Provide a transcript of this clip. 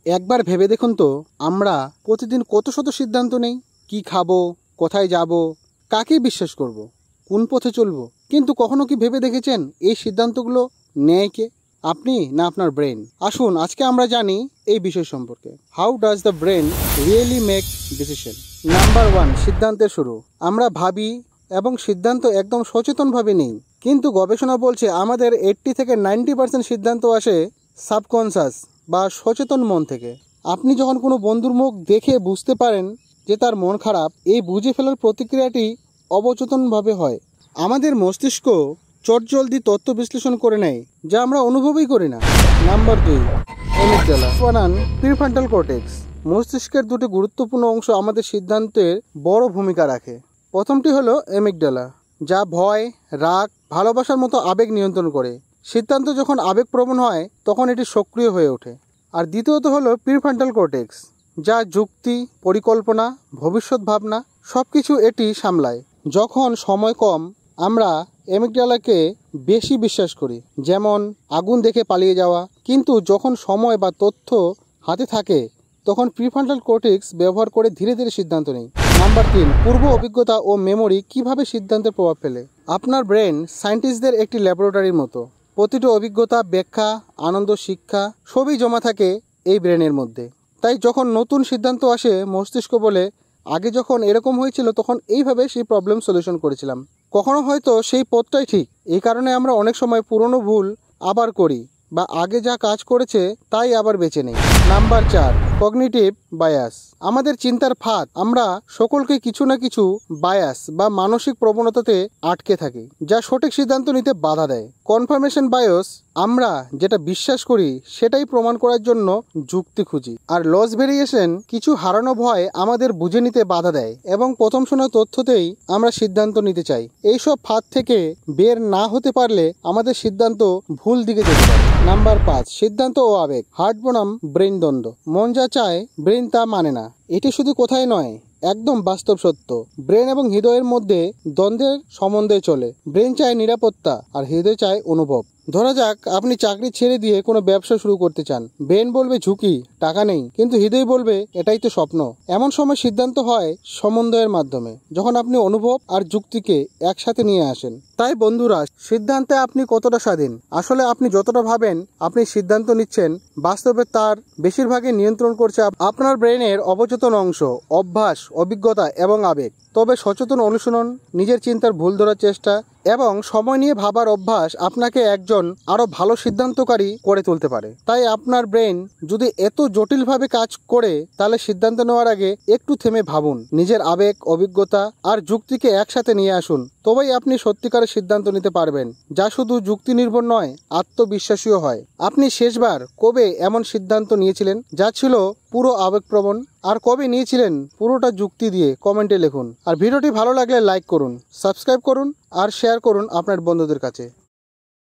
একবার ভেবে দেখুন তো, আমরা প্রতিদিন কত শত সিদ্ধান্ত নেই। কি খাবো, কোথায় যাব, কাকে বিশ্বাস করব, কোন পথে চলবো। কিন্তু কখনো কি ভেবে দেখেছেন এই সিদ্ধান্তগুলো নেয় কে? আপনি না আপনার ব্রেন? আসুন আজকে আমরা জানি এই বিষয় সম্পর্কে। How does the brain really make decision? Number 1, সিদ্ধান্তের শুরু। আমরা ভাবি এবং সিদ্ধান্ত একদম সচেতনভাবে নেই, কিন্তু গবেষণা বলছে আমাদের 80 থেকে 90% সিদ্ধান্ত আসে সাবকনশাস বা সচেতন মন থেকে। আপনি যখন কোনো বন্ধুর মুখ দেখে বুঝতে পারেন যে তার মন খারাপ, এই বুঝে ফেলার প্রতিক্রিয়াটি অবচেতনভাবে হয়। আমাদের মস্তিষ্ক চটজলদি তথ্য বিশ্লেষণ করে নেয়, যা আমরা অনুভবই করি না। নাম্বার 2, অ্যামিগডালা বনাম প্রিফ্রন্টাল কর্টেক্স। মস্তিষ্কের দুটি গুরুত্বপূর্ণ অংশ আমাদের সিদ্ধান্তের বড় ভূমিকা রাখে। প্রথমটি হলো অ্যামিগডালা, যা ভয়, রাগ, ভালোবাসার মতো আবেগ নিয়ন্ত্রণ করে। সিদ্ধান্ত যখন আবেগপ্রবণ হয় তখন এটি সক্রিয় হয়ে ওঠে। আর দ্বিতীয়ত হলো প্রিফ্রন্টাল কর্টেক্স, যা যুক্তি, পরিকল্পনা, ভবিষ্যৎ ভাবনা সব কিছু এটি সামলায়। যখন সময় কম, আমরা অ্যামিগডালাকে বেশি বিশ্বাস করি, যেমন আগুন দেখে পালিয়ে যাওয়া। কিন্তু যখন সময় বা তথ্য হাতে থাকে, তখন প্রিফ্রন্টাল কর্টেক্স ব্যবহার করে ধীরে ধীরে সিদ্ধান্ত নেই। নাম্বার 3, পূর্ব অভিজ্ঞতা ও মেমোরি কিভাবে সিদ্ধান্তের প্রভাব ফেলে। আপনার ব্রেন সায়েন্টিস্টদের একটি ল্যাবরেটরির মতো। প্রতিটি অভিজ্ঞতা, ব্যাখ্যা, আনন্দ, শিক্ষা সবই জমা থাকে এই ব্রেনের মধ্যে। তাই যখন নতুন সিদ্ধান্ত আসে, মস্তিষ্ক বলে, আগে যখন এরকম হয়েছিল তখন এইভাবে সেই প্রবলেম সলিউশন করেছিলাম। কখনো হয়তো সেই পথটাই ঠিক। এই কারণে আমরা অনেক সময় পুরনো ভুল আবার করি, বা আগে যা কাজ করেছে তাই আবার বেছে নেই। Number 4, cognitive bias. আমাদের চিন্তার ফাঁদ। আমরা সকলকে কিছু না কিছু বায়াস বা মানসিক প্রবণতাতে আটকে থাকি, যা সঠিক সিদ্ধান্ত নিতে বাধা দেয়। কনফার্মেশন বায়াস, আমরা যেটা বিশ্বাস করি সেটাই প্রমাণ করার জন্য যুক্তি খুঁজি। আর লস ভেরিয়েশন, কিছু হারানো ভয় আমাদের বুঝে নিতে বাধা দেয় এবং প্রথম শোনা তথ্যতেই আমরা সিদ্ধান্ত নিতে চাই। এইসব ফাঁদ থেকে বের না হতে পারলে আমাদের সিদ্ধান্ত ভুল দিকে যেতে পারে। নাম্বার 5, সিদ্ধান্ত ও আবেগ। হার্ট বনাম ব্রেন দ্বন্দ্ব। মন যা চায় ব্রেন তা মানে না। এটি শুধু কোথায় নয়, একদম বাস্তব সত্য। ব্রেন এবং হৃদয়ের মধ্যে দ্বন্দ্বের সম্বন্ধে চলে। ব্রেন চায় নিরাপত্তা আর হৃদয় চায় অনুভব। ধরা যাক আপনি চাকরি ছেড়ে দিয়ে কোনো ব্যবসা শুরু করতে চান। ব্রেন বলবে ঝুঁকি, টাকা নেই, কিন্তু হৃদয় বলবে এটাই তো স্বপ্ন। এমন সময় সিদ্ধান্ত হয় সমন্বয়ের মাধ্যমে, যখন আপনি অনুভব আর যুক্তিকে একসাথে নিয়ে আসেন। তাই বন্ধুরা, সিদ্ধান্তে আপনি কতটা স্বাধীন? আসলে আপনি যতটা ভাবেন আপনি সিদ্ধান্ত নিচ্ছেন, বাস্তবে তার বেশিরভাগই নিয়ন্ত্রণ করছে আপনার ব্রেনের অবচেতন অংশ, অভ্যাস, অভিজ্ঞতা এবং আবেগ। তবে সচেতন অনুশীলন, নিজের চিন্তার ভুল ধরার চেষ্টা এবং সময় নিয়ে ভাবার অভ্যাস আপনাকে একজন আরো ভালো সিদ্ধান্তকারী করে তুলতে পারে। তাই আপনার ব্রেন যদি এত জটিলভাবে কাজ করে, তাহলে সিদ্ধান্ত নেওয়ার আগে একটু থেমে ভাবুন। নিজের আবেগ, অভিজ্ঞতা আর যুক্তিকে একসাথে নিয়ে আসুন। তবেই আপনি সত্যিকারের সিদ্ধান্ত নিতে পারবেন, যা শুধু যুক্তি নির্ভর নয়, আত্মবিশ্বাসীও হয়। আপনি শেষবার কবে এমন সিদ্ধান্ত নিয়েছিলেন যা ছিল পুরো আবেগপ্রবণ, আর কবে নিয়েছিলেন পুরোটা যুক্তি দিয়ে? কমেন্টে লিখুন। আর ভিডিওটি ভালো লাগলে লাইক করুন, সাবস্ক্রাইব করুন আর শেয়ার করুন আপনার বন্ধুদের কাছে।